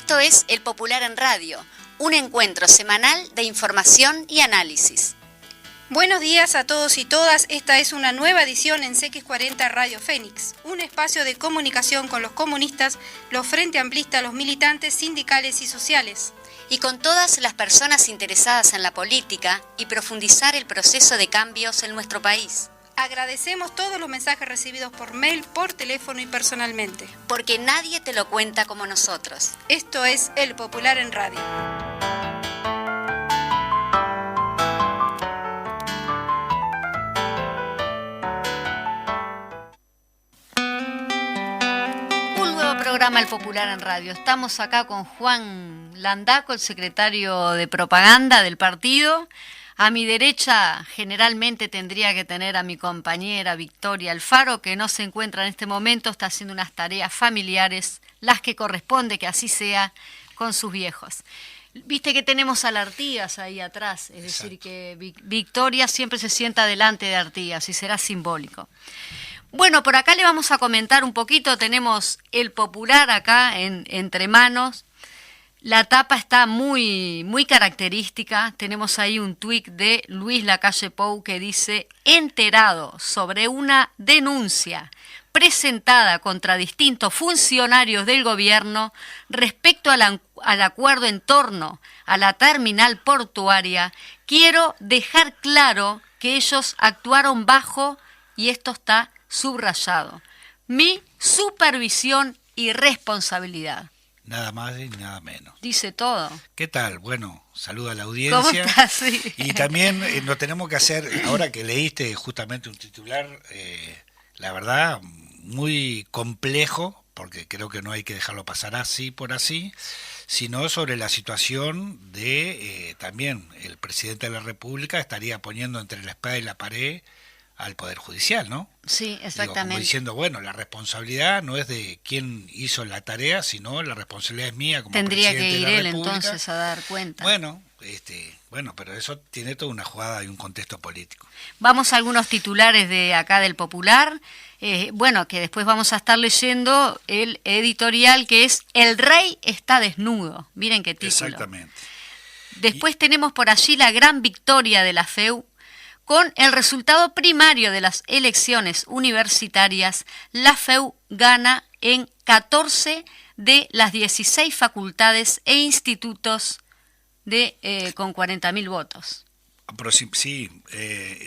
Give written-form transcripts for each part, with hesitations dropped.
Esto es El Popular en Radio, un encuentro semanal de información y análisis. Buenos días a todos y todas, esta es una nueva edición en CX40 Radio Fénix, un espacio de comunicación con los comunistas, los frente amplistas, los militantes sindicales y sociales. Y con todas las personas interesadas en la política y profundizar el proceso de cambios en nuestro país. Agradecemos todos los mensajes recibidos por mail, por teléfono y personalmente. Porque nadie te lo cuenta como nosotros. Esto es El Popular en Radio. Programa El Popular en Radio. Estamos acá con Juan Landaco, el secretario de propaganda del partido. A mi derecha generalmente tendría que tener a mi compañera Victoria Alfaro, que no se encuentra en este momento, está haciendo unas tareas familiares, las que corresponde que así sea, con sus viejos. Viste que tenemos a la Artigas ahí atrás, es decir, que Victoria siempre se sienta delante de Artigas y será simbólico. Bueno, por acá le vamos a comentar un poquito, tenemos El Popular acá entre manos, la tapa está muy característica, tenemos ahí un tuit de Luis Lacalle Pou que dice: enterado sobre una denuncia presentada contra distintos funcionarios del gobierno respecto al acuerdo en torno a la terminal portuaria, quiero dejar claro que ellos actuaron bajo, y esto está subrayado, mi supervisión y responsabilidad. Nada más y nada menos. Dice todo. ¿Qué tal? Bueno, saluda a la audiencia. ¿Cómo estás? Sí. Y también nos tenemos que hacer, ahora que leíste justamente un titular, la verdad, muy complejo, porque creo que no hay que dejarlo pasar así por así, sino sobre la situación de también el presidente de la República estaría poniendo entre la espada y la pared al Poder Judicial, ¿no? Sí, exactamente. Como diciendo, bueno, la responsabilidad no es de quién hizo la tarea, sino la responsabilidad es mía como Tendría presidente que ir de la él República. entonces a dar cuenta. Bueno, pero eso tiene toda una jugada y un contexto político. Vamos a algunos titulares de acá del Popular, que después vamos a estar leyendo el editorial que es El Rey está desnudo. Miren qué título. Exactamente. Después tenemos por allí la gran victoria de la FEU. Con el resultado primario de las elecciones universitarias, la FEU gana en 14 de las 16 facultades e institutos con 40.000 votos. Sí,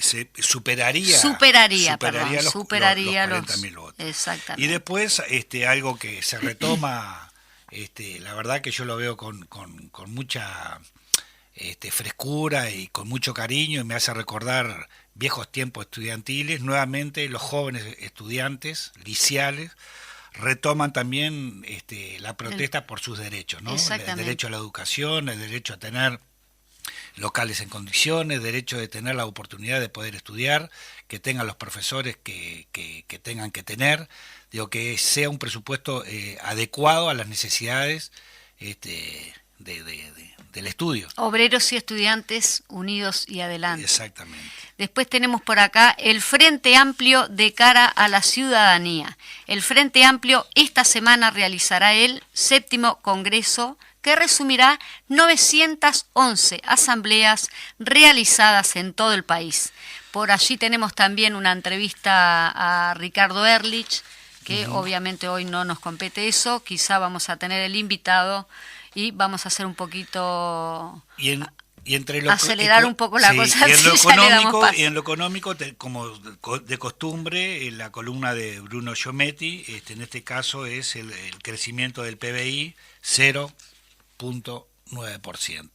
se superaría los 40.000 votos. Exactamente. Y después algo que se retoma, la verdad que yo lo veo con mucha frescura y con mucho cariño, y me hace recordar viejos tiempos estudiantiles. Nuevamente los jóvenes estudiantes liceales retoman también la protesta por sus derechos, ¿no? El derecho a la educación, el derecho a tener locales en condiciones, el derecho de tener la oportunidad de poder estudiar, que tengan los profesores que tengan que tener, digo, que sea un presupuesto adecuado a las necesidades del estudio. Obreros y estudiantes unidos y adelante. Exactamente. Después tenemos por acá el Frente Amplio de cara a la ciudadanía. El Frente Amplio esta semana realizará el 7º Congreso, que resumirá 911 asambleas realizadas en todo el país. Por allí tenemos también una entrevista a Ricardo Ehrlich, que obviamente hoy no nos compete eso, quizá vamos a tener el invitado y vamos a hacer un poquito acelerar un poco la cosa. Y en lo económico, como de costumbre, en la columna de Bruno Giometti, en este caso es el crecimiento del PBI 0.9%.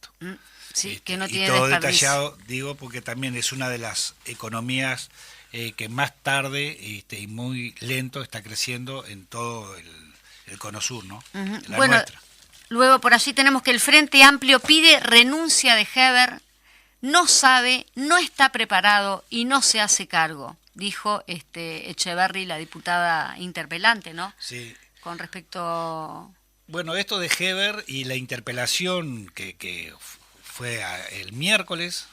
Sí, que no tiene y todo desperdicio. Detallado, digo, porque también es una de las economías que más tarde y muy lento está creciendo en todo el Cono Sur, ¿no? La nuestra. Luego por allí tenemos que el Frente Amplio pide renuncia de Heber, no sabe, no está preparado y no se hace cargo, dijo Echeverri, la diputada interpelante, ¿no? Sí. Con respecto... Bueno, esto de Heber y la interpelación que fue el miércoles,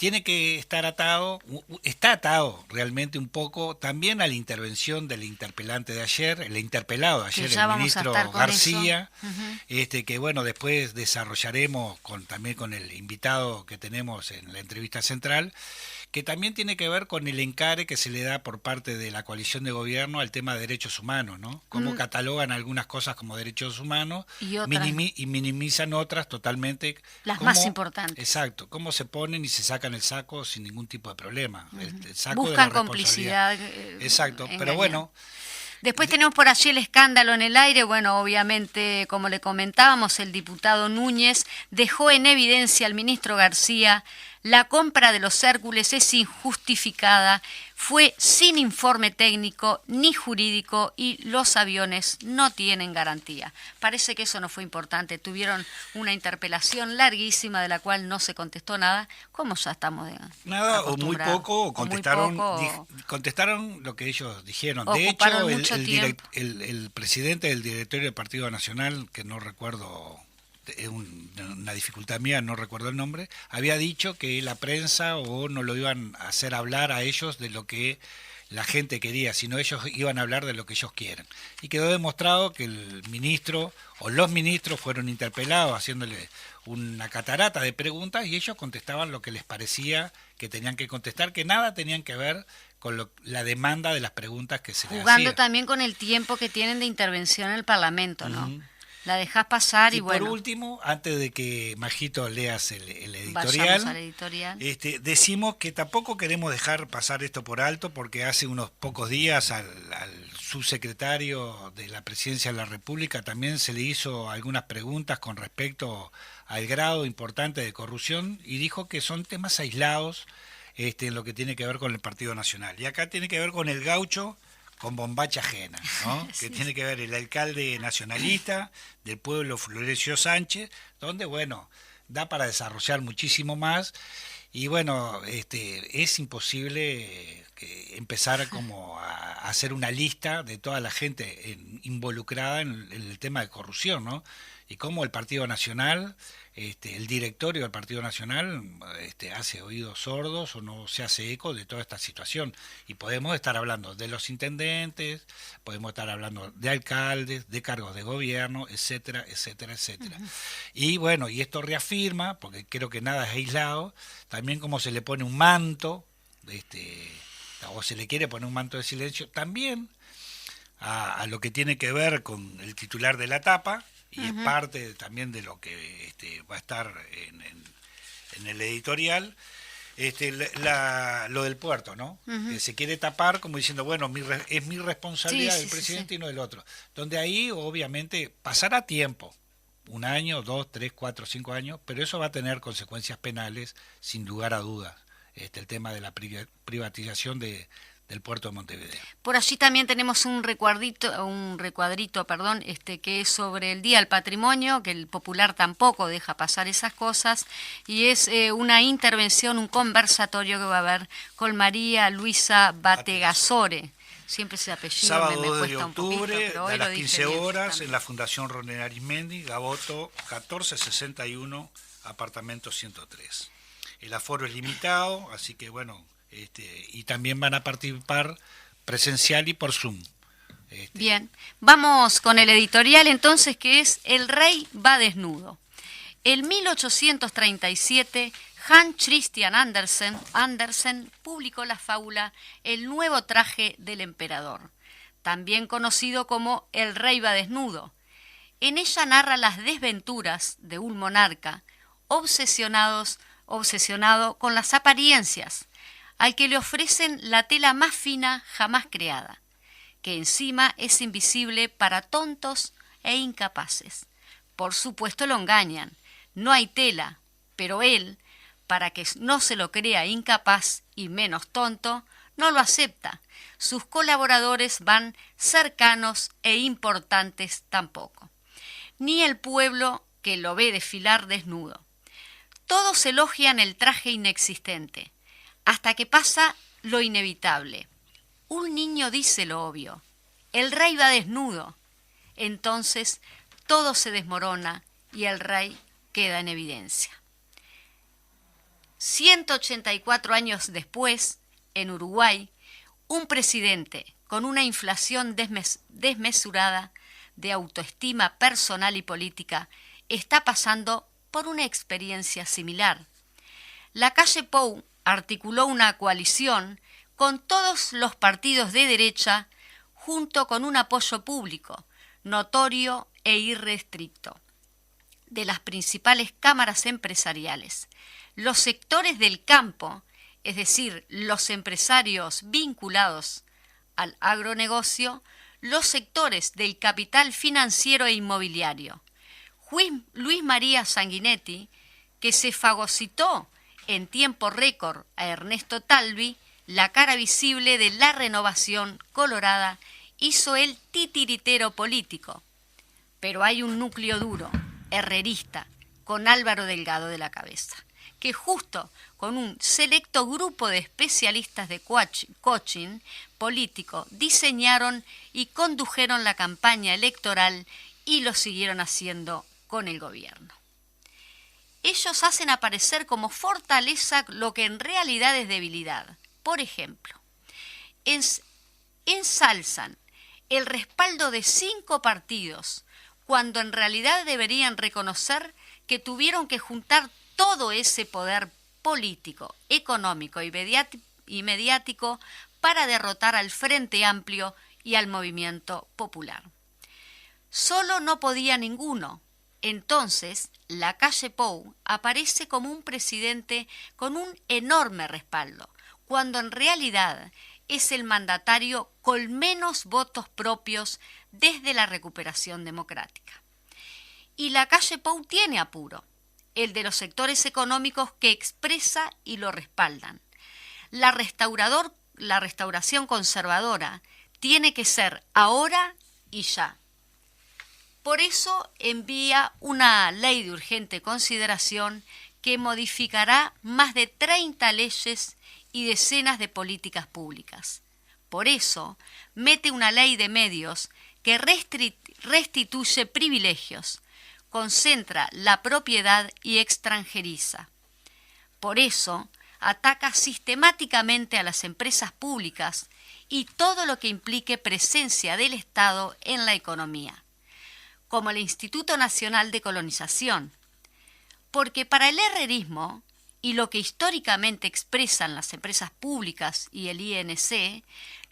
tiene que estar atado, está atado realmente un poco también a la intervención del interpelante de ayer, el interpelado de ayer, el ministro García, que bueno, después desarrollaremos también con el invitado que tenemos en la entrevista central, que también tiene que ver con el encare que se le da por parte de la coalición de gobierno al tema de derechos humanos, ¿no? Cómo catalogan algunas cosas como derechos humanos y minimizan otras totalmente. Las más importantes. Exacto, cómo se ponen y se sacan el saco sin ningún tipo de problema. El saco Buscan de la complicidad. Exacto, engañan. Pero bueno. Después tenemos por allí el escándalo en el aire. Bueno, obviamente, como le comentábamos, el diputado Núñez dejó en evidencia al ministro García: la compra de los Hércules es injustificada, fue sin informe técnico ni jurídico y los aviones no tienen garantía. Parece que eso no fue importante. Tuvieron una interpelación larguísima de la cual no se contestó nada. ¿Cómo ya estamos de nada o muy poco? Contestaron lo que ellos dijeron. De hecho, el presidente del directorio del Partido Nacional, que no recuerdo, es una dificultad mía, no recuerdo el nombre, había dicho que la prensa o no lo iban a hacer hablar a ellos de lo que la gente quería, sino ellos iban a hablar de lo que ellos quieren. Y quedó demostrado que el ministro o los ministros fueron interpelados haciéndole una catarata de preguntas y ellos contestaban lo que les parecía que tenían que contestar, que nada tenían que ver con la demanda de las preguntas que se les hacían. Jugando también con el tiempo que tienen de intervención en el Parlamento, ¿no? La dejás pasar y bueno. Por último, antes de que Majito leas el editorial, al editorial. Decimos que tampoco queremos dejar pasar esto por alto, porque hace unos pocos días al subsecretario de la Presidencia de la República también se le hizo algunas preguntas con respecto al grado importante de corrupción y dijo que son temas aislados en lo que tiene que ver con el Partido Nacional. Y acá tiene que ver con el gaucho con bombacha ajena, ¿no? Sí. Que tiene que ver el alcalde nacionalista del pueblo, Florencio Sánchez, donde, bueno, da para desarrollar muchísimo más y, bueno, es imposible empezar como a hacer una lista de toda la gente involucrada en el tema de corrupción, ¿no? Y cómo el Partido Nacional, el directorio del Partido Nacional hace oídos sordos o no se hace eco de toda esta situación. Y podemos estar hablando de los intendentes, podemos estar hablando de alcaldes, de cargos de gobierno, etcétera, etcétera, etcétera. Y bueno, y esto reafirma, porque creo que nada es aislado, también como se le pone un manto, o se le quiere poner un manto de silencio, también a lo que tiene que ver con el titular de la tapa, y es parte también de lo que va a estar en el editorial, lo del puerto, ¿no? Que se quiere tapar como diciendo, bueno, es mi responsabilidad del presidente y no del otro. Donde ahí, obviamente, pasará tiempo, 1 año, 2, 3, 4, 5 años, pero eso va a tener consecuencias penales, sin lugar a dudas. El tema de la privatización del puerto de Montevideo. Por allí también tenemos un recuadrito, que es sobre el Día del Patrimonio, que el Popular tampoco deja pasar esas cosas, y es una intervención, un conversatorio que va a haber con María Luisa Bategasore. Siempre ese apellido sábado me cuesta de octubre, un poquito, pero a las 15 horas bien, en la Fundación Ronel Arismendi, Gaboto 1461, apartamento 103. El aforo es limitado, así que bueno, y también van a participar presencial y por Zoom. Bien, vamos con el editorial entonces, que es El rey va desnudo. En 1837, Hans Christian Andersen publicó la fábula El nuevo traje del emperador, también conocido como El rey va desnudo. En ella narra las desventuras de un monarca obsesionado con las apariencias, al que le ofrecen la tela más fina jamás creada, que encima es invisible para tontos e incapaces. Por supuesto lo engañan, no hay tela, pero él, para que no se lo crea incapaz y menos tonto, no lo acepta. Sus colaboradores van cercanos e importantes tampoco. Ni el pueblo que lo ve desfilar desnudo. Todos elogian el traje inexistente, hasta que pasa lo inevitable. Un niño dice lo obvio, el rey va desnudo. Entonces todo se desmorona y el rey queda en evidencia. 184 años después, en Uruguay, un presidente con una inflación desmesurada de autoestima personal y política está pasando por una experiencia similar. La calle Pou articuló una coalición con todos los partidos de derecha junto con un apoyo público, notorio e irrestricto, de las principales cámaras empresariales, los sectores del campo, es decir, los empresarios vinculados al agronegocio, los sectores del capital financiero e inmobiliario. Luis María Sanguinetti, que se fagocitó en tiempo récord a Ernesto Talvi, la cara visible de la renovación colorada, hizo el titiritero político. Pero hay un núcleo duro, herrerista, con Álvaro Delgado de la cabeza, que justo con un selecto grupo de especialistas de coaching político diseñaron y condujeron la campaña electoral y lo siguieron haciendo con el gobierno. Ellos hacen aparecer como fortaleza lo que en realidad es debilidad. Por ejemplo, ensalzan el respaldo de 5 partidos, cuando en realidad deberían reconocer que tuvieron que juntar todo ese poder político, económico y mediático para derrotar al Frente Amplio y al Movimiento Popular. Solo no podía ninguno. Entonces, la calle Pou aparece como un presidente con un enorme respaldo, cuando en realidad es el mandatario con menos votos propios desde la recuperación democrática. Y la calle Pou tiene apuro, el de los sectores económicos que expresa y lo respaldan. La restauración conservadora tiene que ser ahora y ya. Por eso envía una ley de urgente consideración que modificará más de 30 leyes y decenas de políticas públicas. Por eso mete una ley de medios que restituye privilegios, concentra la propiedad y extranjeriza. Por eso ataca sistemáticamente a las empresas públicas y todo lo que implique presencia del Estado en la economía, como el Instituto Nacional de Colonización, porque para el herrerismo y lo que históricamente expresan las empresas públicas y el INC,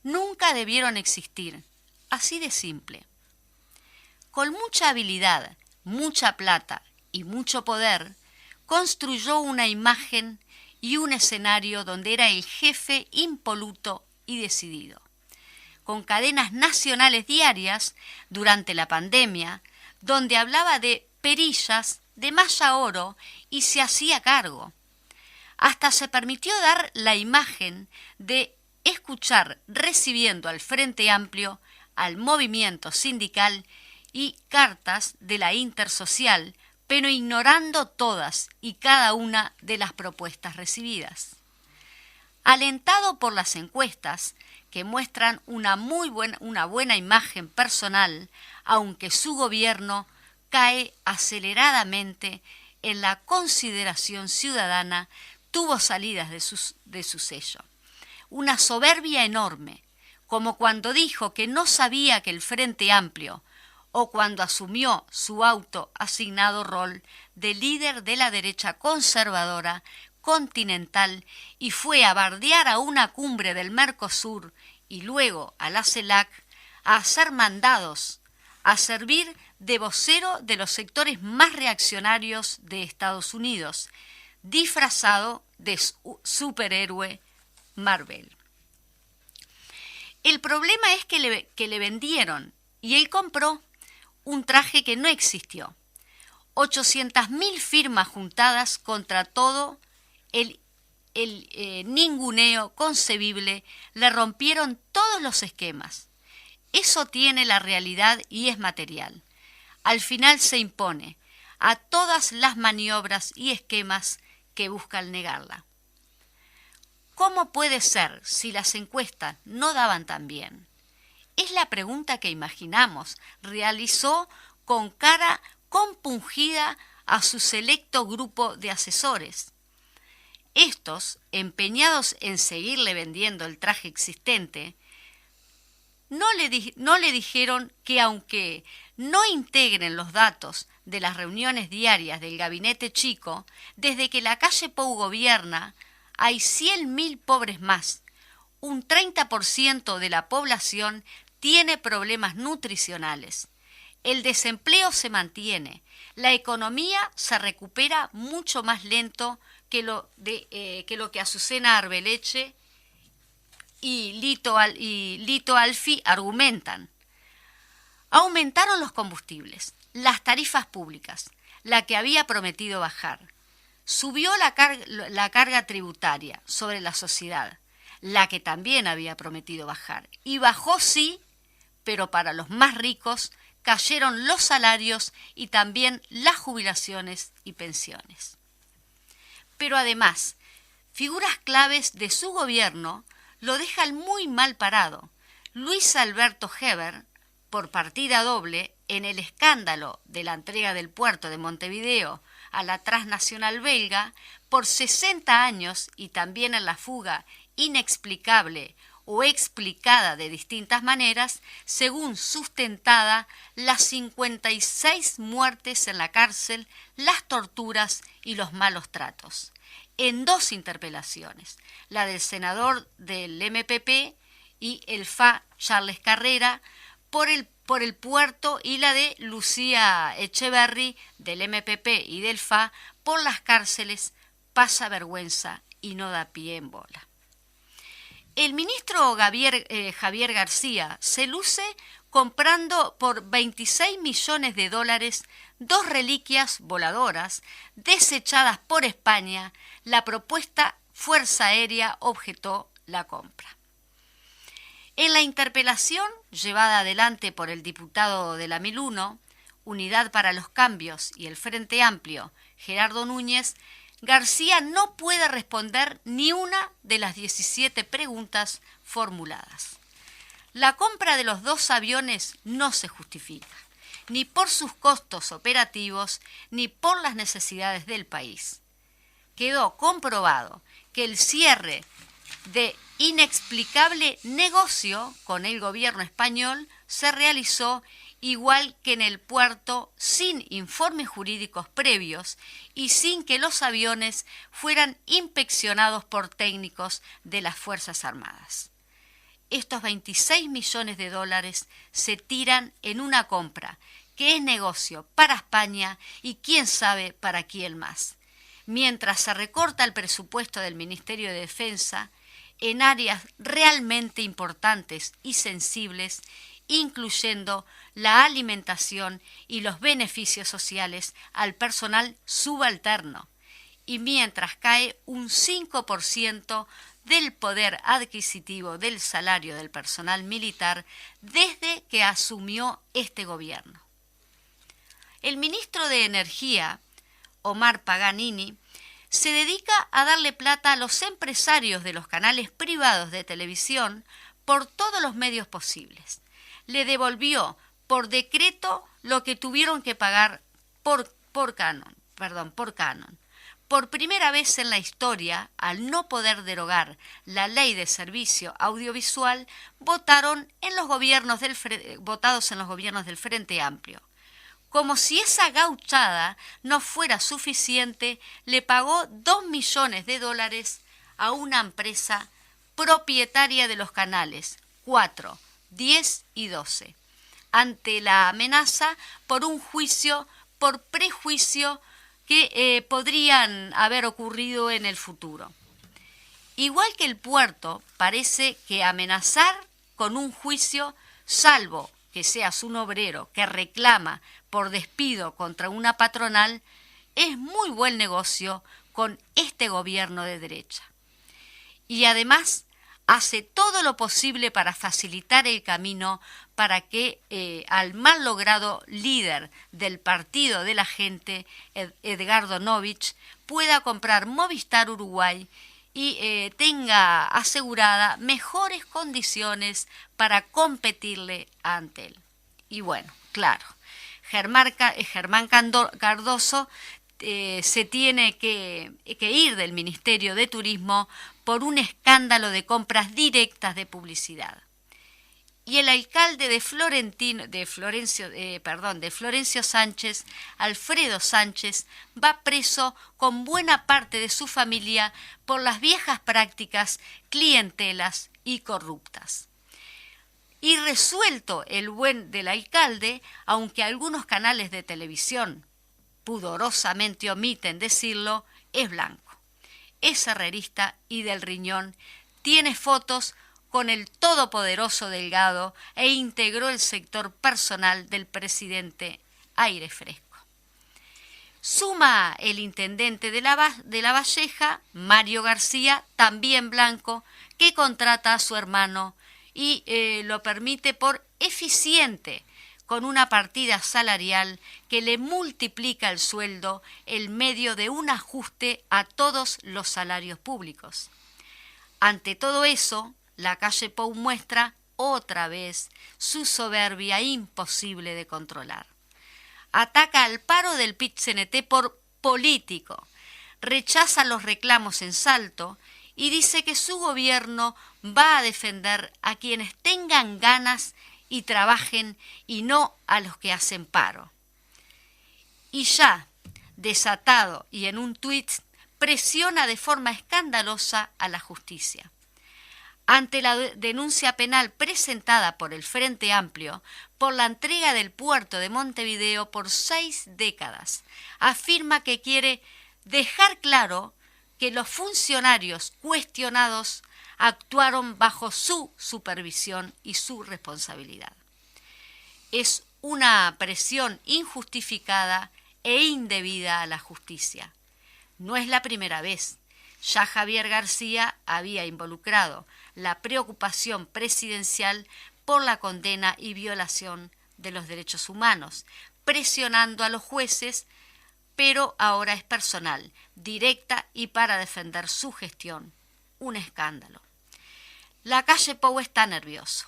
nunca debieron existir, así de simple. Con mucha habilidad, mucha plata y mucho poder, construyó una imagen y un escenario donde era el jefe impoluto y decidido. Con cadenas nacionales diarias durante la pandemia, donde hablaba de perillas, de malla oro y se hacía cargo. Hasta se permitió dar la imagen de escuchar recibiendo al Frente Amplio, al movimiento sindical y cartas de la Intersocial, pero ignorando todas y cada una de las propuestas recibidas. Alentado por las encuestas, que muestran una buena imagen personal, aunque su gobierno cae aceleradamente en la consideración ciudadana, tuvo salidas de su sello. Una soberbia enorme, como cuando dijo que no sabía que el Frente Amplio, o cuando asumió su autoasignado rol de líder de la derecha conservadora continental y fue a bardear a una cumbre del Mercosur y luego a la CELAC a hacer mandados, a servir de vocero de los sectores más reaccionarios de Estados Unidos, disfrazado de superhéroe Marvel. El problema es que le vendieron y él compró un traje que no existió. 800.000 firmas juntadas contra todo el ninguneo concebible, le rompieron todos los esquemas. Eso tiene la realidad y es material. Al final se impone a todas las maniobras y esquemas que buscan negarla. ¿Cómo puede ser si las encuestas no daban tan bien? Es la pregunta que imaginamos. Realizó con cara compungida a su selecto grupo de asesores. Estos, empeñados en seguirle vendiendo el traje existente, no le dijeron que aunque no integren los datos de las reuniones diarias del gabinete chico, desde que la calle Pou gobierna, hay 100.000 pobres más. Un 30% de la población tiene problemas nutricionales. El desempleo se mantiene. La economía se recupera mucho más lento que lo que Azucena Arbeleche y Lito Alfi argumentan. Aumentaron los combustibles, las tarifas públicas, la que había prometido bajar. Subió la carga tributaria sobre la sociedad, la que también había prometido bajar. Y bajó sí, pero para los más ricos cayeron los salarios y también las jubilaciones y pensiones. Pero además, figuras claves de su gobierno lo dejan muy mal parado. Luis Alberto Heber, por partida doble, en el escándalo de la entrega del puerto de Montevideo a la transnacional belga, por 60 años y también en la fuga inexplicable o explicada de distintas maneras, según sustentada, las 56 muertes en la cárcel, las torturas y los malos tratos. En 2 interpelaciones, la del senador del MPP y el FA Charles Carrera por el puerto, y la de Lucía Echeverry del MPP y del FA por las cárceles, pasa vergüenza y no da pie en bola. El ministro Javier García se luce comprando por $26 millones 2 reliquias voladoras desechadas por España. La propuesta Fuerza Aérea objetó la compra. En la interpelación llevada adelante por el diputado de la 1001, Unidad para los Cambios y el Frente Amplio, Gerardo Núñez, García no puede responder ni una de las 17 preguntas formuladas. La compra de los 2 aviones no se justifica, ni por sus costos operativos, ni por las necesidades del país. Quedó comprobado que el cierre de inexplicable negocio con el gobierno español se realizó igual que en el puerto, sin informes jurídicos previos y sin que los aviones fueran inspeccionados por técnicos de las Fuerzas Armadas. Estos $26 millones se tiran en una compra que es negocio para España y quién sabe para quién más, mientras se recorta el presupuesto del Ministerio de Defensa en áreas realmente importantes y sensibles, incluyendo la alimentación y los beneficios sociales al personal subalterno, y mientras cae un 5% del poder adquisitivo del salario del personal militar desde que asumió este gobierno. El ministro de Energía, Omar Paganini, se dedica a darle plata a los empresarios de los canales privados de televisión por todos los medios posibles. Le devolvió por decreto lo que tuvieron que pagar por canon. Por primera vez en la historia, al no poder derogar la ley de servicio audiovisual, votados en los gobiernos del Frente Amplio. Como si esa gauchada no fuera suficiente, le pagó $2 millones a una empresa propietaria de los canales 4, 10 y 12, ante la amenaza por un juicio por prejuicio que podrían haber ocurrido en el futuro. Igual que el puerto, parece que amenazar con un juicio, salvo que seas un obrero que reclama por despido contra una patronal, es muy buen negocio con este gobierno de derecha. Y además hace todo lo posible para facilitar el camino para que al mal logrado líder del Partido de la Gente, Edgardo Novich, pueda comprar Movistar Uruguay y tenga asegurada mejores condiciones para competirle ante él. Y bueno, claro, Germán Cardoso se tiene que ir del Ministerio de Turismo por un escándalo de compras directas de publicidad. Y el alcalde de Florencio Sánchez, Alfredo Sánchez, va preso con buena parte de su familia por las viejas prácticas clientelas y corruptas. Y resuelto el buen del alcalde, aunque algunos canales de televisión pudorosamente omiten decirlo, es blanco. Es herrerista y del Riñón, tiene fotos con el todopoderoso Delgado e integró el sector personal del presidente Aire Fresco. Suma el intendente de la Valleja, Mario García, también blanco, que contrata a su hermano y lo permite por eficiente, con una partida salarial que le multiplica el sueldo en medio de un ajuste a todos los salarios públicos. Ante todo eso, la calle Pou muestra otra vez su soberbia imposible de controlar. Ataca al paro del PIT-CNT por político, rechaza los reclamos en Salto y dice que su gobierno va a defender a quienes tengan ganas y trabajen y no a los que hacen paro. Y ya, desatado y en un tuit, presiona de forma escandalosa a la justicia. Ante la denuncia penal presentada por el Frente Amplio por la entrega del puerto de Montevideo por 6 décadas, afirma que quiere dejar claro que los funcionarios cuestionados actuaron bajo su supervisión y su responsabilidad. Es una presión injustificada e indebida a la justicia. No es la primera vez. Ya Javier García había involucrado la preocupación presidencial por la condena y violación de los derechos humanos, presionando a los jueces, pero ahora es personal, directa y para defender su gestión. Un escándalo. La calle Pou está nervioso.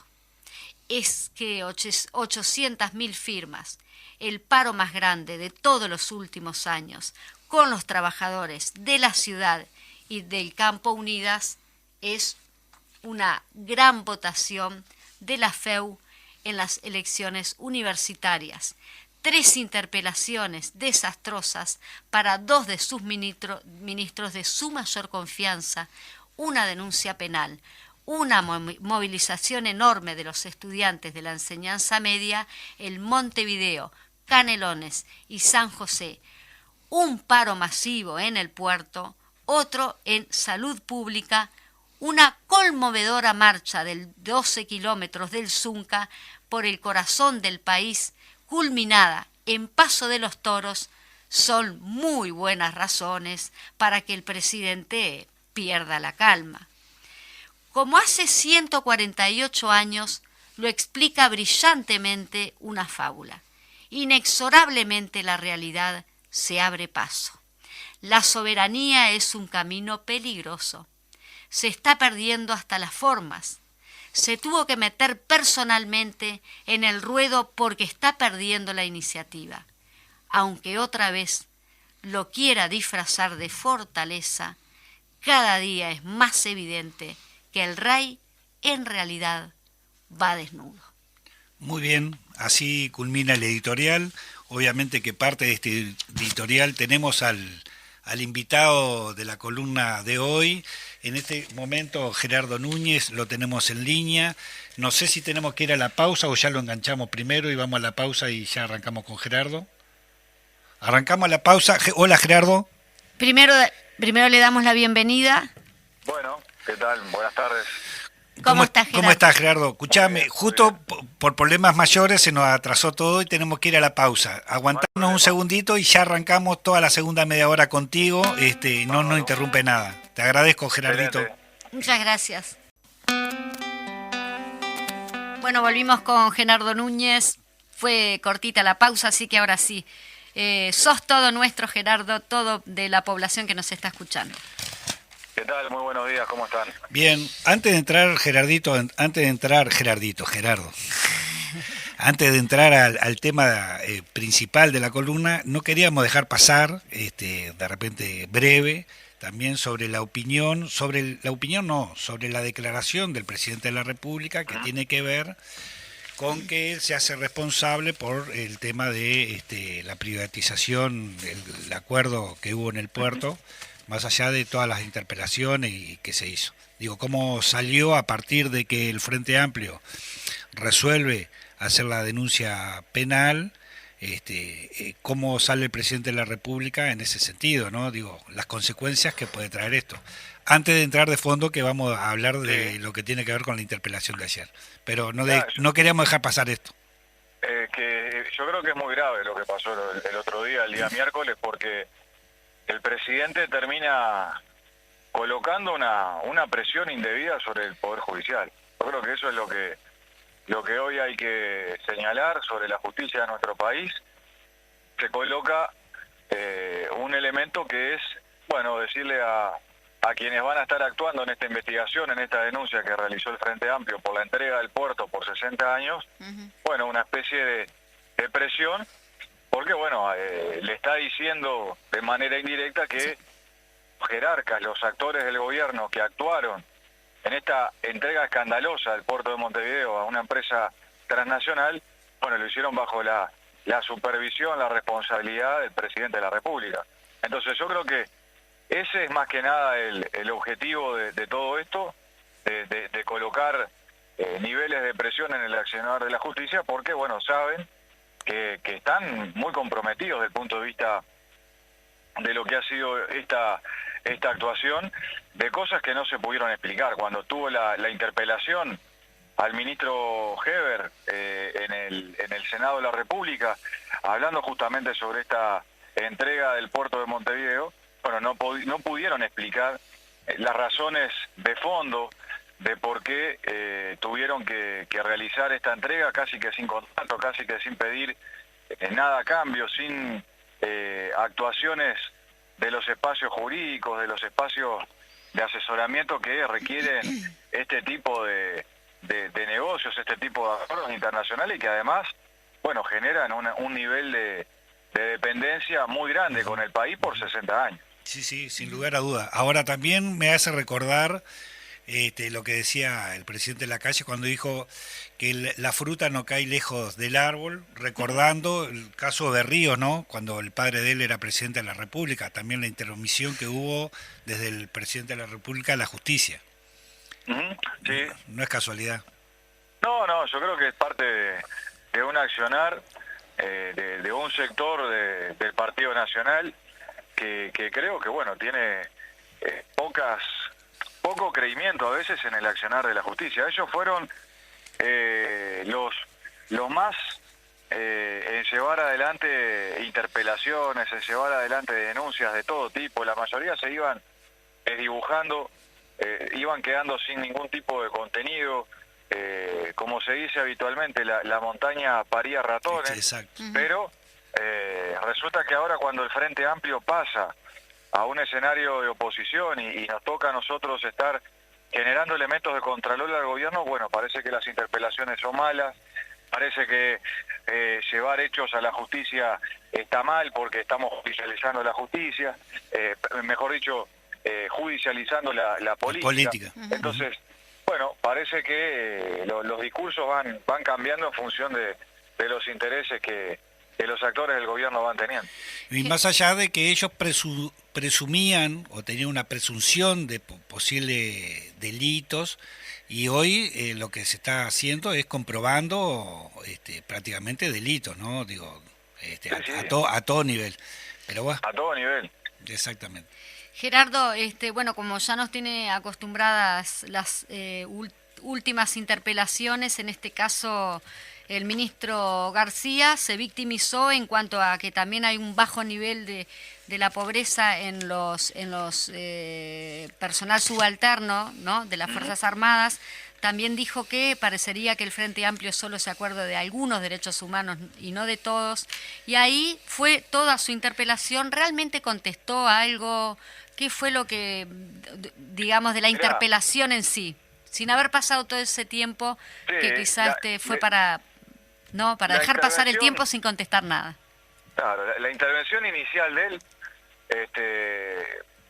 Es que 800.000 firmas, el paro más grande de todos los últimos años, con los trabajadores de la ciudad y del campo unidas, es una gran votación de la FEU en las elecciones universitarias. 3 interpelaciones desastrosas para 2 de sus ministros de su mayor confianza, una denuncia penal, una movilización enorme de los estudiantes de la enseñanza media en Montevideo, Canelones y San José, un paro masivo en el puerto, otro en salud pública, una conmovedora marcha de 12 kilómetros del Zunca por el corazón del país, culminada en Paso de los Toros, son muy buenas razones para que el presidente pierda la calma. Como hace 148 años, lo explica brillantemente una fábula. Inexorablemente la realidad se abre paso. La soberanía es un camino peligroso. Se está perdiendo hasta las formas. Se tuvo que meter personalmente en el ruedo porque está perdiendo la iniciativa. Aunque otra vez lo quiera disfrazar de fortaleza, cada día es más evidente que el rey en realidad va desnudo. Muy bien, así culmina el editorial. Obviamente que parte de este editorial tenemos al invitado de la columna de hoy. En este momento Gerardo Núñez lo tenemos en línea. No sé si tenemos que ir a la pausa o ya lo enganchamos primero y vamos a la pausa y ya arrancamos con Gerardo. Arrancamos a la pausa. Hola Gerardo. Primero le damos la bienvenida. Bueno, ¿qué tal? Buenas tardes. ¿Cómo estás, Gerardo? ¿Cómo estás, Gerardo? Escuchame, justo por problemas mayores se nos atrasó todo y tenemos que ir a la pausa. Aguantarnos un segundito y ya arrancamos toda la segunda media hora contigo. No nos interrumpe nada. Te agradezco, Gerardito. Muchas gracias. Bueno, volvimos con Gerardo Núñez. Fue cortita la pausa, así que ahora sí. Sos todo nuestro, Gerardo, todo de la población que nos está escuchando. ¿Qué tal? Muy buenos días, ¿cómo están? Bien, antes de entrar, Gerardo, Antes de entrar al tema principal de la columna, no queríamos dejar pasar, de repente breve, también sobre la opinión, sobre la declaración del presidente de la República, que tiene que ver con que él se hace responsable por el tema de la privatización, el acuerdo que hubo en el puerto, más allá de todas las interpelaciones y que se hizo. Digo, cómo salió a partir de que el Frente Amplio resuelve hacer la denuncia penal, cómo sale el presidente de la República en ese sentido, ¿no? Digo, las consecuencias que puede traer esto. Antes de entrar de fondo, que vamos a hablar de lo que tiene que ver con la interpelación de ayer. Pero no queríamos dejar pasar esto. Que yo creo que es muy grave lo que pasó el otro día, el día miércoles, porque el presidente termina colocando una presión indebida sobre el Poder Judicial. Yo creo que eso es lo que hoy hay que señalar sobre la justicia de nuestro país. Se coloca un elemento que es, bueno, decirle a quienes van a estar actuando en esta investigación, en esta denuncia que realizó el Frente Amplio por la entrega del puerto por 60 años, bueno, una especie de presión, porque, bueno, le está diciendo de manera indirecta que jerarcas, los actores del gobierno que actuaron en esta entrega escandalosa del puerto de Montevideo a una empresa transnacional, bueno, lo hicieron bajo la supervisión, la responsabilidad del presidente de la República. Entonces yo creo que ese es más que nada el objetivo de todo esto, de colocar niveles de presión en el accionar de la justicia, porque, bueno, saben que están muy comprometidos desde el punto de vista de lo que ha sido esta actuación, de cosas que no se pudieron explicar. Cuando tuvo la interpelación al ministro Heber en el Senado de la República, hablando justamente sobre esta entrega del puerto de Montevideo, bueno, no pudieron explicar las razones de fondo de por qué tuvieron que realizar esta entrega casi que sin contrato, casi que sin pedir nada a cambio, sin actuaciones de los espacios jurídicos, de los espacios de asesoramiento que requieren este tipo de negocios, este tipo de acuerdos internacionales, y que además, bueno, generan un nivel de dependencia muy grande con el país por 60 años. Sí, sin lugar a duda. Ahora también me hace recordar lo que decía el presidente de la calle cuando dijo que la fruta no cae lejos del árbol, recordando el caso de Ríos, ¿no? Cuando el padre de él era presidente de la República, también la interomisión que hubo desde el presidente de la República a la justicia. Sí. No es casualidad. No, yo creo que es parte de un accionar de un sector del Partido Nacional que creo que, bueno, tiene poco creimiento a veces en el accionar de la justicia. Ellos fueron los más en llevar adelante interpelaciones, en llevar adelante denuncias de todo tipo. La mayoría se iban desdibujando, iban quedando sin ningún tipo de contenido. Como se dice habitualmente, la montaña paría ratones. Exacto. Pero resulta que ahora, cuando el Frente Amplio pasa a un escenario de oposición y nos toca a nosotros estar generando elementos de contralor al gobierno, bueno, parece que las interpelaciones son malas, parece que llevar hechos a la justicia está mal porque estamos judicializando la justicia, mejor dicho, judicializando la política. Entonces, bueno, parece que los discursos van cambiando en función de los intereses que los actores del gobierno van teniendo. Y más allá de que ellos presumían o tenían una presunción de posibles delitos, y hoy lo que se está haciendo es comprobando prácticamente delitos, ¿no? Digo, Sí. a todo nivel. Pero bueno, A todo nivel. exactamente. Gerardo, bueno, como ya nos tiene acostumbradas las últimas interpelaciones, en este caso el ministro García se victimizó en cuanto a que también hay un bajo nivel de la pobreza en los personal subalterno, ¿no?, de las Fuerzas Armadas. También dijo que parecería que el Frente Amplio solo se acuerda de algunos derechos humanos y no de todos. Y ahí fue toda su interpelación. ¿Realmente contestó algo? ¿Qué fue lo que, digamos, de la interpelación en sí? Sin haber pasado todo ese tiempo que quizás fue para ¿no? Para La dejar pasar el intervención- tiempo sin contestar nada. Claro, la intervención inicial de él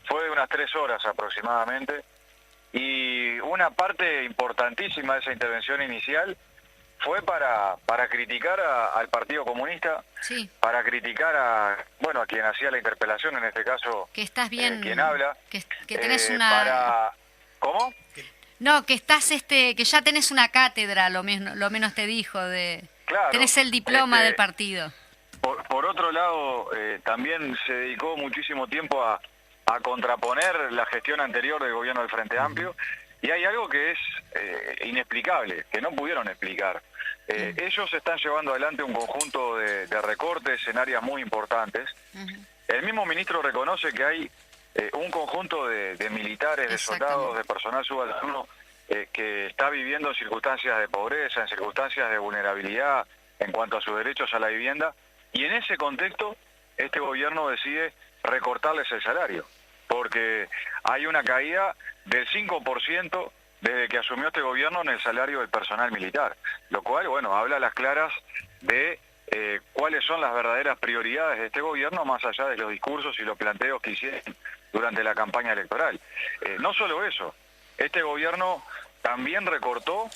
fue de unas 3 horas aproximadamente, y una parte importantísima de esa intervención inicial fue para criticar al Partido Comunista, Sí, para criticar a quien hacía la interpelación, en este caso que estás bien, quien habla, que tenés una... para... ¿Cómo? No, que estás que ya tenés una cátedra, lo menos te dijo, Claro, tenés el diploma del partido. Por otro lado, también se dedicó muchísimo tiempo a contraponer la gestión anterior del gobierno del Frente Amplio, y hay algo que es inexplicable, que no pudieron explicar. Ellos están llevando adelante un conjunto de recortes en áreas muy importantes. El mismo ministro reconoce que hay un conjunto de militares, de soldados, de personal subalterno que está viviendo en circunstancias de pobreza, en circunstancias de vulnerabilidad en cuanto a sus derechos a la vivienda, y en ese contexto este gobierno decide recortarles el salario, porque hay una caída del 5% desde que asumió este gobierno en el salario del personal militar, lo cual, habla a las claras de cuáles son las verdaderas prioridades de este gobierno, más allá de los discursos y los planteos que hicieron durante la campaña electoral. No solo eso, este gobierno también recortó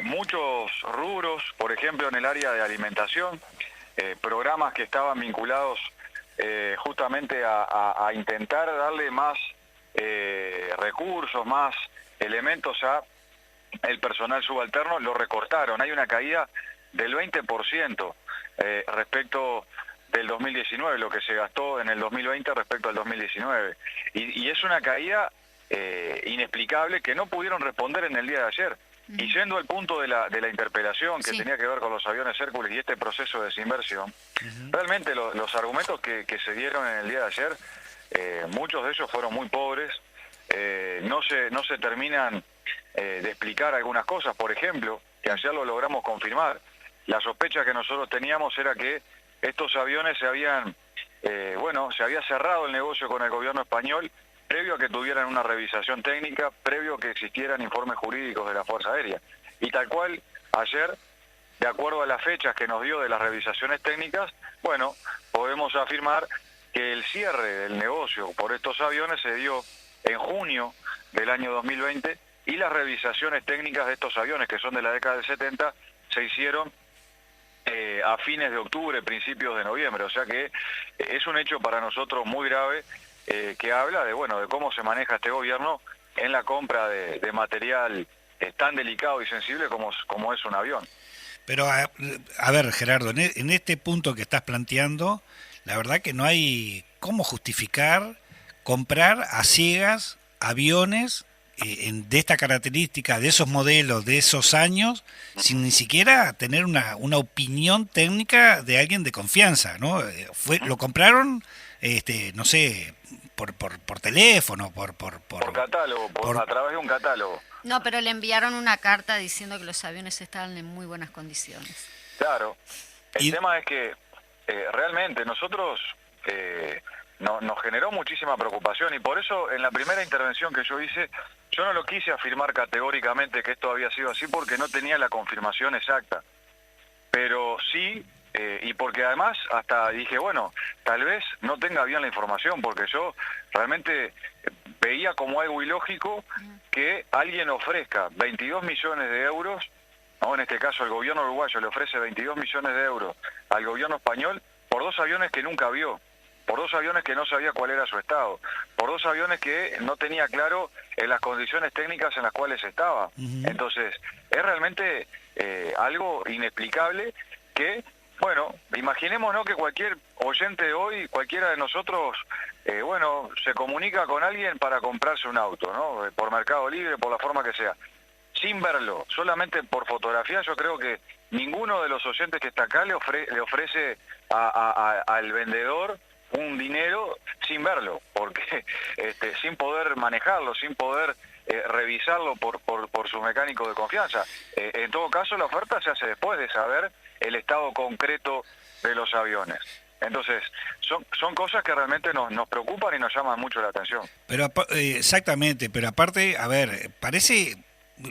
muchos rubros, por ejemplo en el área de alimentación, programas que estaban vinculados justamente a intentar darle más recursos, más elementos a el personal subalterno, lo recortaron. Hay una caída del 20% respecto del 2019, lo que se gastó en el 2020 respecto al 2019. Y es una caída inexplicable que no pudieron responder en el día de ayer. Y yendo al punto de la interpelación que tenía que ver con los aviones Hércules y este proceso de desinversión, realmente los argumentos que se dieron en el día de ayer, muchos de ellos fueron muy pobres, no se terminan de explicar algunas cosas. Por ejemplo, que ayer lo logramos confirmar, la sospecha que nosotros teníamos era que estos aviones se había cerrado el negocio con el gobierno español previo a que tuvieran una revisación técnica, previo a que existieran informes jurídicos de la Fuerza Aérea. Y tal cual, ayer, de acuerdo a las fechas que nos dio de las revisaciones técnicas, podemos afirmar que el cierre del negocio por estos aviones se dio en junio del año 2020, y las revisaciones técnicas de estos aviones, que son de la década del 70, se hicieron a fines de octubre, principios de noviembre. O sea que es un hecho para nosotros muy grave, que habla de cómo se maneja este gobierno en la compra de material tan delicado y sensible como es un avión. Pero a ver, Gerardo, en este punto que estás planteando, la verdad que no hay cómo justificar comprar a ciegas aviones de esta característica, de esos modelos, de esos años, sin ni siquiera tener una opinión técnica de alguien de confianza, ¿no? Lo compraron, no sé, por teléfono, por catálogo, a través de un catálogo. No, pero le enviaron una carta diciendo que los aviones estaban en muy buenas condiciones. Claro. El tema es que realmente nosotros nos generó muchísima preocupación, y por eso en la primera intervención que yo hice, yo no lo quise afirmar categóricamente que esto había sido así, porque no tenía la confirmación exacta. Pero sí, y porque además hasta dije, tal vez no tenga bien la información, porque yo realmente veía como algo ilógico que alguien ofrezca 22 millones de euros, ¿no? En este caso el gobierno uruguayo le ofrece 22 millones de euros al gobierno español por 2 aviones que nunca vio, por 2 aviones que no sabía cuál era su estado, por 2 aviones que no tenía claro en las condiciones técnicas en las cuales estaba. Entonces, es realmente algo inexplicable que, imaginémonos que cualquier oyente de hoy, cualquiera de nosotros, se comunica con alguien para comprarse un auto, ¿no? Por Mercado Libre, por la forma que sea. Sin verlo, solamente por fotografía, yo creo que ninguno de los oyentes que está acá le ofrece al vendedor un dinero sin verlo, porque sin poder manejarlo, sin poder revisarlo por su mecánico de confianza. En todo caso, la oferta se hace después de saber el estado concreto de los aviones. Entonces, son cosas que realmente nos preocupan y nos llaman mucho la atención. Pero exactamente, pero aparte, a ver, parece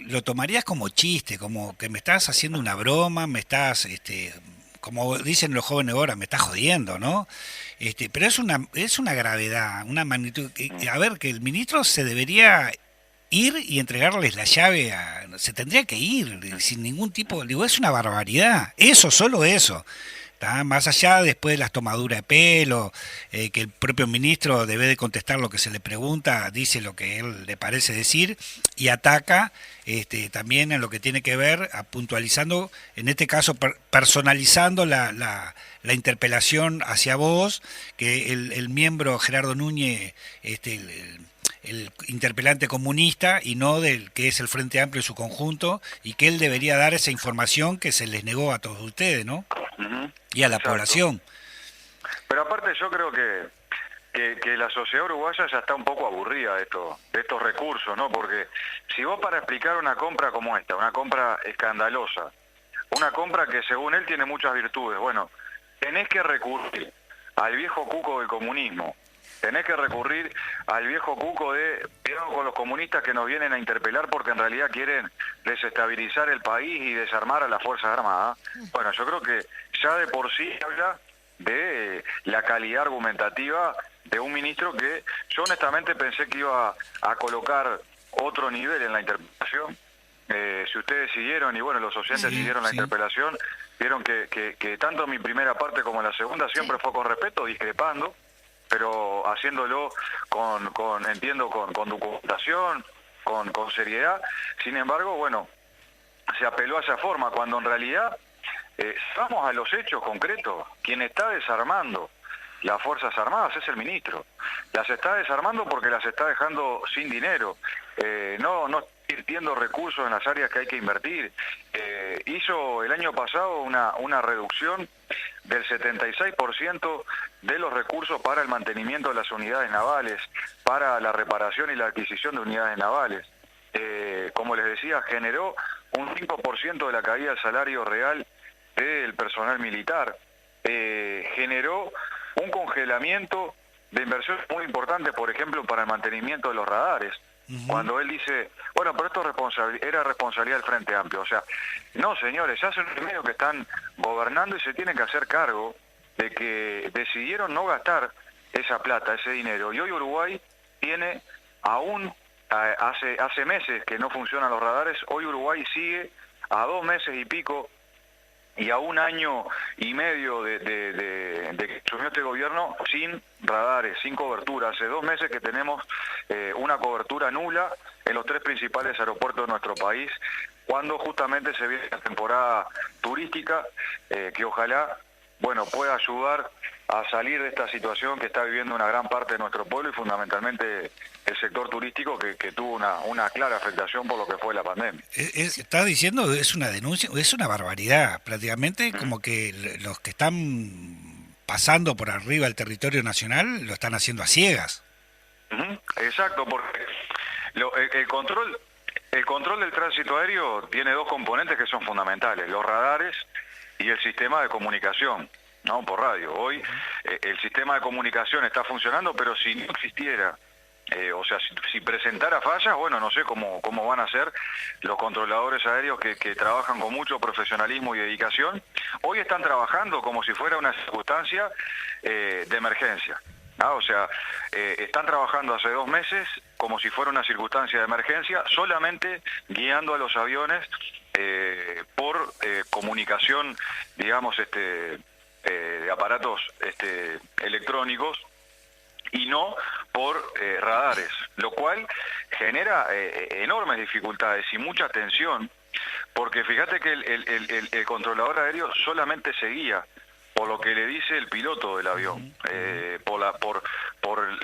lo tomarías como chiste, como que me estás haciendo una broma, me estás, como dicen los jóvenes ahora, me estás jodiendo, ¿no? Pero es una gravedad, una magnitud. A ver, que el ministro se debería ir y entregarles la llave se tendría que ir sin ningún tipo, digo, es una barbaridad, eso, solo eso. ¿Tá? Más allá después de las tomaduras de pelo, que el propio ministro debe de contestar lo que se le pregunta, dice lo que él le parece decir y ataca también en lo que tiene que ver, puntualizando, en este caso personalizando la interpelación hacia vos, que el miembro Gerardo Núñez, el interpelante comunista y no del que es el Frente Amplio en su conjunto, y que él debería dar esa información que se les negó a todos ustedes, ¿no? Uh-huh. Y a la Exacto. población. Pero aparte yo creo que la sociedad uruguaya ya está un poco aburrida de estos recursos, ¿no? Porque si vos para explicar una compra como esta, una compra escandalosa, una compra que según él tiene muchas virtudes, bueno, tenés que recurrir al viejo cuco del comunismo, tenés que recurrir al viejo cuco de cuidado con los comunistas que nos vienen a interpelar porque en realidad quieren desestabilizar el país y desarmar a las Fuerzas Armadas. Bueno, yo creo que ya de por sí habla de la calidad argumentativa de un ministro que yo honestamente pensé que iba a colocar otro nivel en la interpelación. Si ustedes siguieron, y bueno, los oyentes siguieron la interpelación, vieron que tanto mi primera parte como la segunda siempre fue con respeto, discrepando, pero haciéndolo con documentación, con seriedad. Sin embargo, bueno, se apeló a esa forma, cuando en realidad vamos a los hechos concretos. Quien está desarmando las Fuerzas Armadas es el ministro. Las está desarmando porque las está dejando sin dinero. No invirtiendo recursos en las áreas que hay que invertir. Hizo el año pasado una reducción del 76% de los recursos para el mantenimiento de las unidades navales, para la reparación y la adquisición de unidades navales. Como les decía, generó un 5% de la caída del salario real del personal militar. Generó un congelamiento de inversiones muy importantes, por ejemplo, para el mantenimiento de los radares. Cuando él dice, bueno, pero esto era responsabilidad del Frente Amplio. O sea, no, señores, hace un año y medio que están gobernando y se tienen que hacer cargo de que decidieron no gastar esa plata, ese dinero. Y hoy Uruguay tiene aún, hace meses que no funcionan los radares, hoy Uruguay sigue a 2 meses y pico y a 1 año y medio de que asumió este gobierno sin radares, sin cobertura. Hace 2 meses que tenemos una cobertura nula en los 3 principales aeropuertos de nuestro país, cuando justamente se viene la temporada turística, que ojalá, bueno, pueda ayudar a salir de esta situación que está viviendo una gran parte de nuestro pueblo y fundamentalmente el sector turístico que tuvo una clara afectación por lo que fue la pandemia. Estás diciendo, es una denuncia, es una barbaridad, prácticamente como que los que están pasando por arriba del territorio nacional lo están haciendo a ciegas. Exacto, porque el control del tránsito aéreo tiene 2 componentes que son fundamentales, los radares y el sistema de comunicación, ¿no? Por radio. Hoy el sistema de comunicación está funcionando, pero si no existiera, o sea, si presentara fallas, bueno, no sé cómo van a ser los controladores aéreos que trabajan con mucho profesionalismo y dedicación. Hoy están trabajando como si fuera una circunstancia de emergencia. O sea, están trabajando hace 2 meses como si fuera una circunstancia de emergencia, solamente guiando a los aviones por comunicación, digamos, de aparatos electrónicos y no por radares, lo cual genera enormes dificultades y mucha tensión, porque fíjate que el controlador aéreo solamente se guía por lo que le dice el piloto del avión, por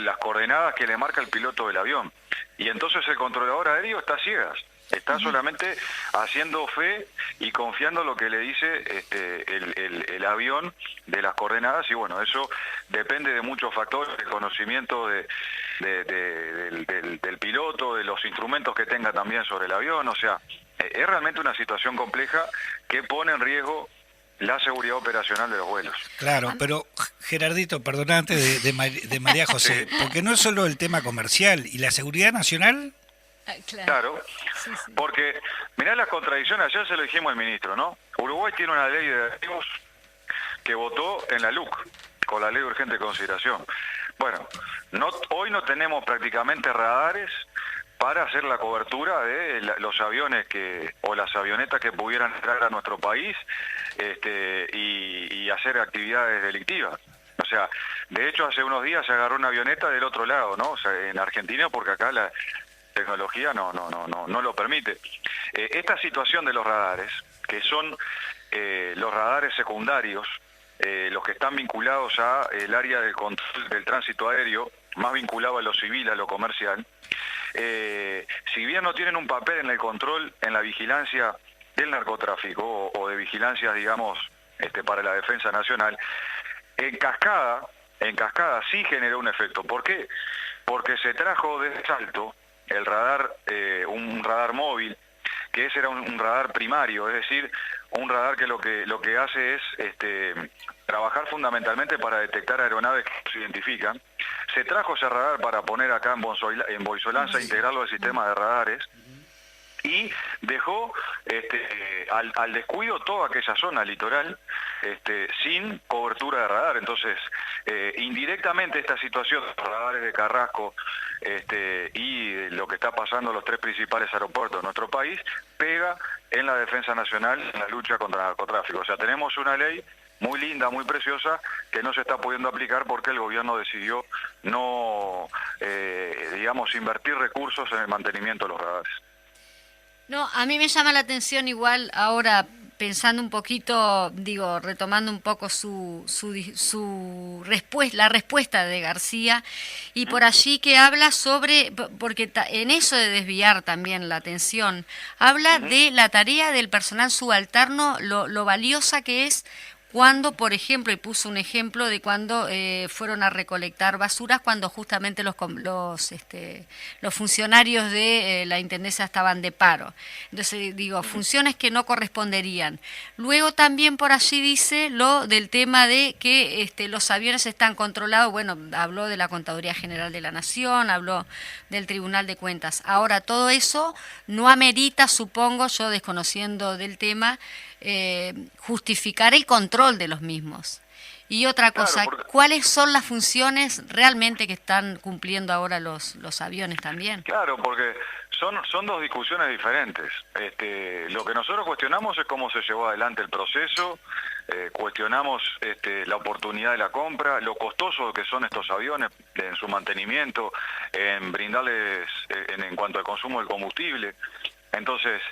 las coordenadas que le marca el piloto del avión. Y entonces el controlador aéreo está a ciegas, está solamente haciendo fe y confiando lo que le dice el avión de las coordenadas, y bueno, eso depende de muchos factores, el conocimiento del piloto, de los instrumentos que tenga también sobre el avión. O sea, es realmente una situación compleja que pone en riesgo la seguridad operacional de los vuelos. Claro, pero Gerardito, perdona antes de María José, porque no es solo el tema comercial, ¿y la seguridad nacional? Claro, Sí, sí. porque mirá las contradicciones, ayer se lo dijimos al ministro, ¿no? Uruguay tiene una ley de derechos que votó en la LUC, con la ley de urgente consideración. Bueno, hoy no tenemos prácticamente radares para hacer la cobertura de los aviones o las avionetas que pudieran entrar a nuestro país y hacer actividades delictivas. O sea, de hecho hace unos días se agarró una avioneta del otro lado, ¿no? O sea, en Argentina, porque acá la tecnología no lo permite. Esta situación de los radares, que son los radares secundarios, los que están vinculados a el área del control del tránsito aéreo, más vinculado a lo civil, a lo comercial, si bien no tienen un papel en el control, en la vigilancia del narcotráfico o de vigilancia, digamos, para la defensa nacional, en cascada sí generó un efecto. ¿Por qué? Porque se trajo de salto el radar, un radar móvil, que ese era un radar primario, es decir, un radar que lo que hace es trabajar fundamentalmente para detectar aeronaves que se identifican. Se trajo ese radar para poner acá en Boisolanza, integrarlo al sistema de radares, y dejó al descuido toda aquella zona litoral sin cobertura de radar. Entonces, indirectamente esta situación de los radares de Carrasco y lo que está pasando en los 3 principales aeropuertos de nuestro país pega en la defensa nacional, en la lucha contra el narcotráfico. O sea, tenemos una ley muy linda, muy preciosa, que no se está pudiendo aplicar porque el gobierno decidió no, invertir recursos en el mantenimiento de los radares. No, a mí me llama la atención igual ahora pensando un poquito, retomando un poco su respuesta, la respuesta de García, y por allí que habla sobre, porque en eso de desviar también la atención, habla de la tarea del personal subalterno, lo valiosa que es cuando, por ejemplo, y puso un ejemplo de cuando fueron a recolectar basuras, cuando justamente los funcionarios de la Intendencia estaban de paro. Entonces, funciones que no corresponderían. Luego también por allí dice lo del tema de que los aviones están controlados, bueno, habló de la Contaduría General de la Nación, habló del Tribunal de Cuentas. Ahora, todo eso no amerita, supongo, yo desconociendo del tema, justificar el control de los mismos. Y otra cosa, claro, ¿cuáles son las funciones realmente que están cumpliendo ahora los aviones también? Claro, porque son dos discusiones diferentes. Lo que nosotros cuestionamos es cómo se llevó adelante el proceso, cuestionamos la oportunidad de la compra, lo costoso que son estos aviones en su mantenimiento, en brindarles en cuanto al consumo del combustible. Entonces,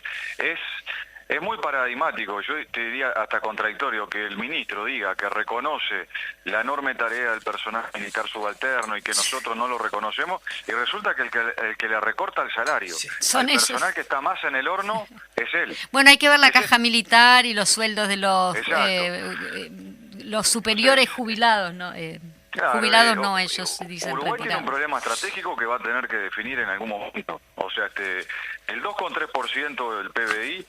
es muy paradigmático, yo te diría hasta contradictorio, que el ministro diga que reconoce la enorme tarea del personal militar subalterno y que nosotros no lo reconocemos, y resulta que el que le recorta el salario, Son el ellos. personal que está más en el horno es él. Bueno, hay que ver la caja militar y los sueldos de los superiores jubilados, ¿no? Claro, jubilados no, ellos dicen Uruguay tiene un retirados. problema estratégico que va a tener que definir en algún momento. O sea, el 2,3% del PBI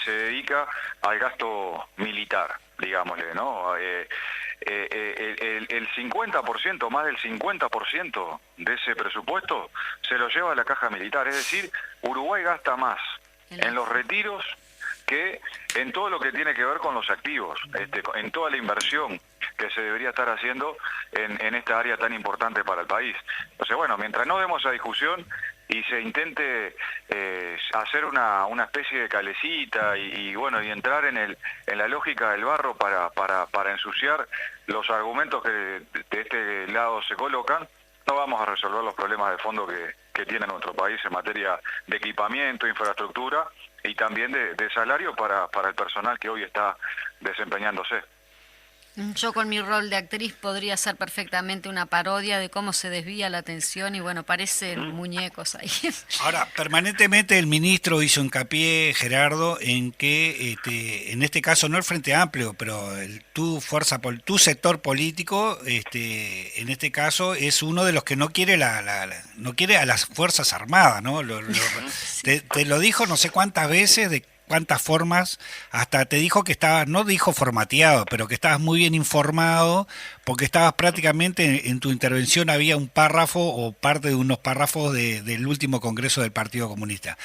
se dedica al gasto militar, digámosle, ¿no? El 50%, más del 50% de ese presupuesto se lo lleva a la caja militar. Es decir, Uruguay gasta más en los retiros que en todo lo que tiene que ver con los activos, en toda la inversión que se debería estar haciendo en esta área tan importante para el país. Entonces, bueno, mientras no demos esa discusión y se intente hacer una especie de calecita y entrar en la lógica del barro para ensuciar los argumentos que de este lado se colocan, no vamos a resolver los problemas de fondo que tiene nuestro país en materia de equipamiento, infraestructura y también de salario para el personal que hoy está desempeñándose. Yo con mi rol de actriz podría ser perfectamente una parodia de cómo se desvía la atención y bueno, parecen muñecos ahí. Ahora, permanentemente el ministro hizo hincapié, Gerardo, en que en este caso no el Frente Amplio, pero tu sector político, en este caso es uno de los que no quiere no quiere a las Fuerzas Armadas, ¿no? Te lo dijo no sé cuántas veces de cuántas formas, hasta te dijo que estabas, no dijo formateado, pero que estabas muy bien informado, porque estabas prácticamente en tu intervención había un párrafo o parte de unos párrafos del último congreso del Partido Comunista.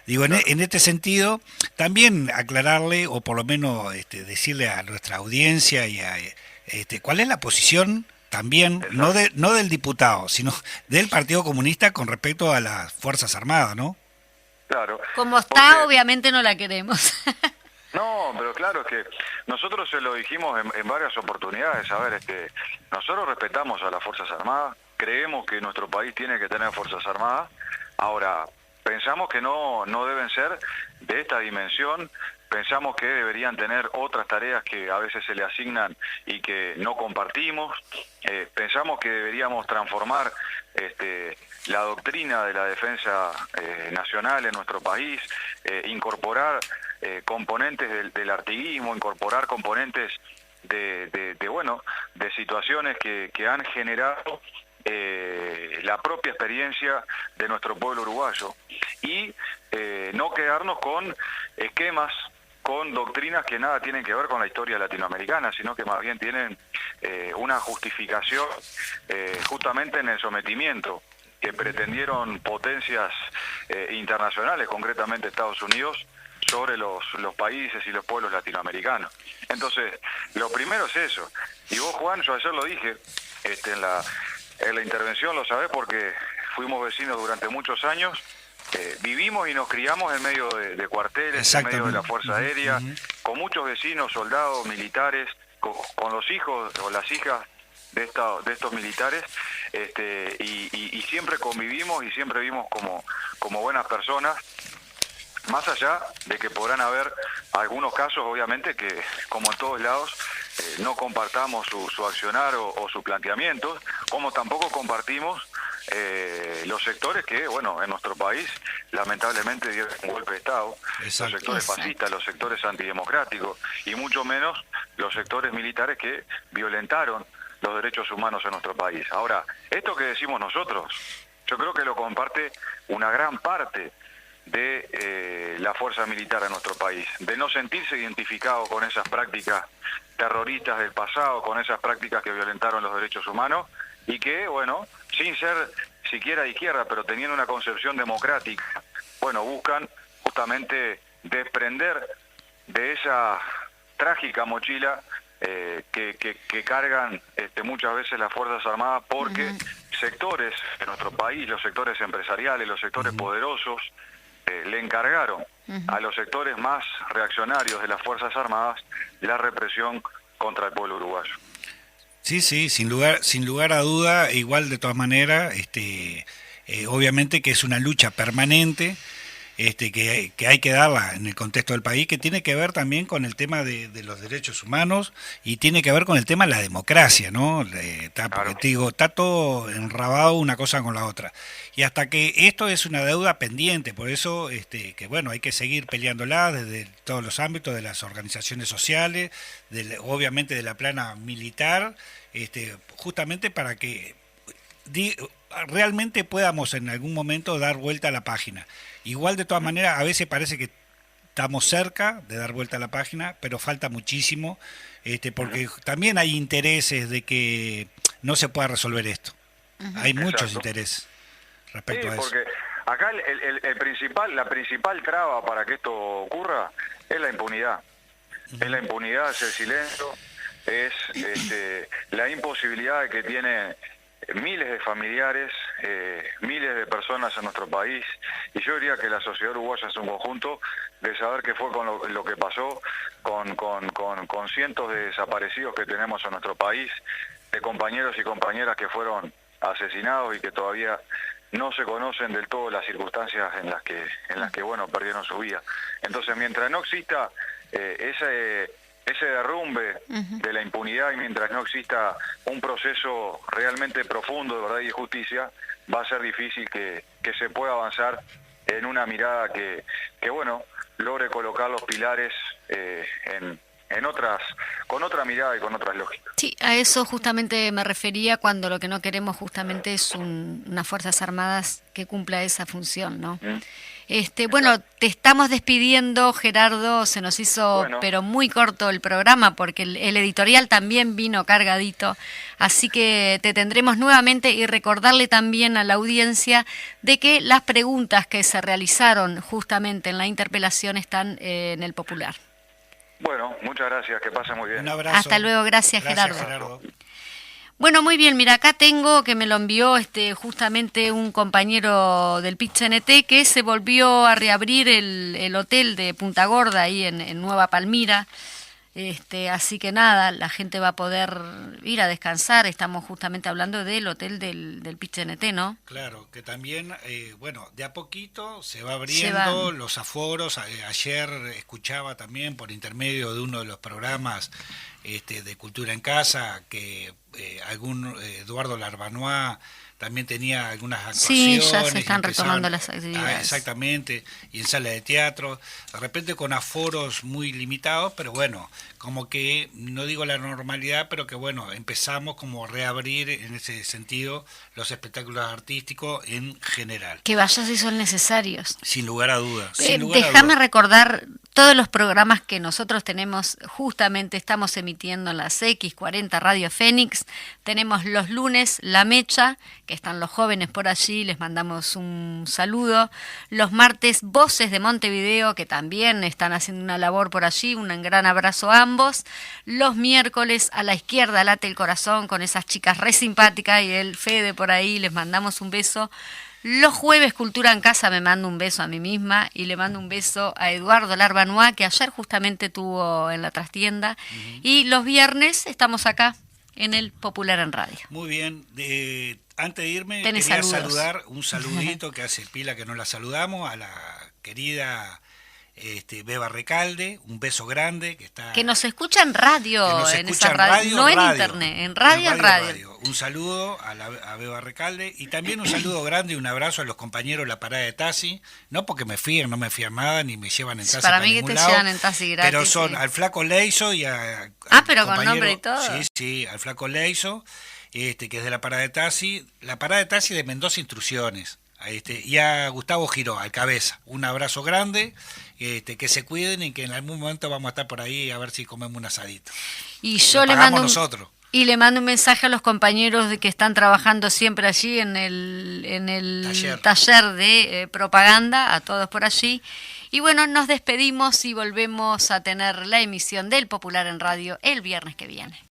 Digo, en este sentido, también aclararle, o por lo menos decirle a nuestra audiencia y a cuál es la posición también, no del diputado, sino del Partido Comunista con respecto a las Fuerzas Armadas, ¿no? Claro. Como está, obviamente no la queremos. No, pero claro, es que nosotros se lo dijimos en varias oportunidades. A ver, nosotros respetamos a las Fuerzas Armadas, creemos que nuestro país tiene que tener Fuerzas Armadas. Ahora, pensamos que no deben ser de esta dimensión, pensamos que deberían tener otras tareas que a veces se le asignan y que no compartimos, pensamos que deberíamos transformar la doctrina de la defensa nacional en nuestro país, incorporar componentes del artiguismo, incorporar componentes de situaciones que han generado la propia experiencia de nuestro pueblo uruguayo y no quedarnos con esquemas, con doctrinas que nada tienen que ver con la historia latinoamericana, sino que más bien tienen una justificación justamente en el sometimiento que pretendieron potencias internacionales, concretamente Estados Unidos, sobre los países y los pueblos latinoamericanos. Entonces, lo primero es eso. Y vos, Juan, yo ayer lo dije en la intervención, lo sabés porque fuimos vecinos durante muchos años, vivimos y nos criamos en medio de cuarteles, en medio de la Fuerza Aérea, con muchos vecinos, soldados, militares, con los hijos o las hijas de estos militares, y siempre convivimos y siempre vimos como buenas personas, más allá de que podrán haber algunos casos, obviamente, que como en todos lados, no compartamos su accionar o su planteamiento, como tampoco compartimos los sectores que, en nuestro país, lamentablemente dieron un golpe de Estado, los sectores fascistas, los sectores antidemocráticos, y mucho menos los sectores militares que violentaron los derechos humanos en nuestro país. Ahora, esto que decimos nosotros, yo creo que lo comparte una gran parte de la fuerza militar en nuestro país, de no sentirse identificado con esas prácticas terroristas del pasado, con esas prácticas que violentaron los derechos humanos y que, sin ser siquiera de izquierda, pero teniendo una concepción democrática, buscan justamente desprender de esa trágica mochila que cargan muchas veces las Fuerzas Armadas, porque sectores de nuestro país, los sectores empresariales, los sectores poderosos, le encargaron a los sectores más reaccionarios de las Fuerzas Armadas la represión contra el pueblo uruguayo. Sí, sin lugar a duda, igual de todas maneras, obviamente que es una lucha permanente, que hay que darla en el contexto del país, que tiene que ver también con el tema de los derechos humanos y tiene que ver con el tema de la democracia, ¿no? Porque te digo, está todo enrabado una cosa con la otra. Y hasta que esto es una deuda pendiente, por eso hay que seguir peleándola desde todos los ámbitos de las organizaciones sociales, obviamente de la plana militar, justamente para que realmente podamos en algún momento dar vuelta a la página. Igual de todas maneras, a veces parece que estamos cerca de dar vuelta a la página, pero falta muchísimo, porque también hay intereses de que no se pueda resolver esto. Hay muchos intereses respecto a eso. Porque acá la principal traba para que esto ocurra es la impunidad. Es la impunidad, es el silencio, es la imposibilidad que tiene miles de familiares, miles de personas en nuestro país, y yo diría que la sociedad uruguaya es un conjunto, de saber qué fue con lo que pasó con cientos de desaparecidos que tenemos en nuestro país, de compañeros y compañeras que fueron asesinados y que todavía no se conocen del todo las circunstancias en las que perdieron su vida. Entonces, mientras no exista ese derrumbe de la impunidad y mientras no exista un proceso realmente profundo de verdad y de justicia, va a ser difícil que se pueda avanzar en una mirada que logre colocar los pilares con otra mirada y con otras lógicas. Sí, a eso justamente me refería cuando lo que no queremos justamente es unas Fuerzas Armadas que cumpla esa función, ¿no? Bueno, te estamos despidiendo, Gerardo, se nos hizo pero muy corto el programa porque el editorial también vino cargadito, así que te tendremos nuevamente y recordarle también a la audiencia de que las preguntas que se realizaron justamente en la interpelación están en el Popular. Bueno, muchas gracias, que pasen muy bien. Un abrazo. Hasta luego, gracias Gracias, Gerardo. Bueno, muy bien, mira, acá tengo que me lo envió justamente un compañero del PIT-CNT que se volvió a reabrir el hotel de Punta Gorda ahí en Nueva Palmira. Así que nada, la gente va a poder ir a descansar. Estamos justamente hablando del hotel del PIT-CNT, ¿no? Claro, que también, de a poquito se va abriendo los aforos. Ayer escuchaba también por intermedio de uno de los programas de Cultura en Casa que Eduardo Larbanois también tenía algunas actuaciones. Sí, ya se están retomando las actividades. Exactamente, y en sala de teatro, de repente con aforos muy limitados, pero bueno, como que, no digo la normalidad, pero que bueno, empezamos como a reabrir en ese sentido los espectáculos artísticos en general. Que vaya si son necesarios. Sin lugar a dudas. Déjame recordar todos los programas que nosotros tenemos, justamente estamos emitiendo en las X40 Radio Fénix. Tenemos los lunes La Mecha, que están los jóvenes por allí, les mandamos un saludo. Los martes Voces de Montevideo, que también están haciendo una labor por allí, un gran abrazo a ambos. Los miércoles A la Izquierda Late el Corazón, con esas chicas re simpáticas y el Fede por ahí, les mandamos un beso. Los jueves Cultura en Casa, me mando un beso a mí misma y le mando un beso a Eduardo Larbanois, que ayer justamente tuvo en la trastienda. Y los viernes estamos acá en el Popular en Radio. Muy bien. Antes de irme, Tenés quería saludos. saludar un saludito que hace pila que no la saludamos, a la querida Beba Recalde, un beso grande. Que nos escucha en radio, en esa esa radio, no en internet, en radio. Un saludo a Beba Recalde y también un saludo grande y un abrazo a los compañeros de la parada de taxi, no porque no me fían nada ni me llevan en taxi para mí ningún que te lado, llevan en taxi gratis. pero son sí. al Flaco Leiso y a pero con nombre y todo. Sí, al Flaco Leiso, que es de la parada de taxi de Mendoza Instrucciones. Y a Gustavo Giró, al cabeza, un abrazo grande, que se cuiden y que en algún momento vamos a estar por ahí a ver si comemos un asadito. Y yo le mando nosotros. Y le mando un mensaje a los compañeros de que están trabajando siempre allí en el taller de propaganda, a todos por allí. Y bueno, nos despedimos y volvemos a tener la emisión del Popular en Radio el viernes que viene.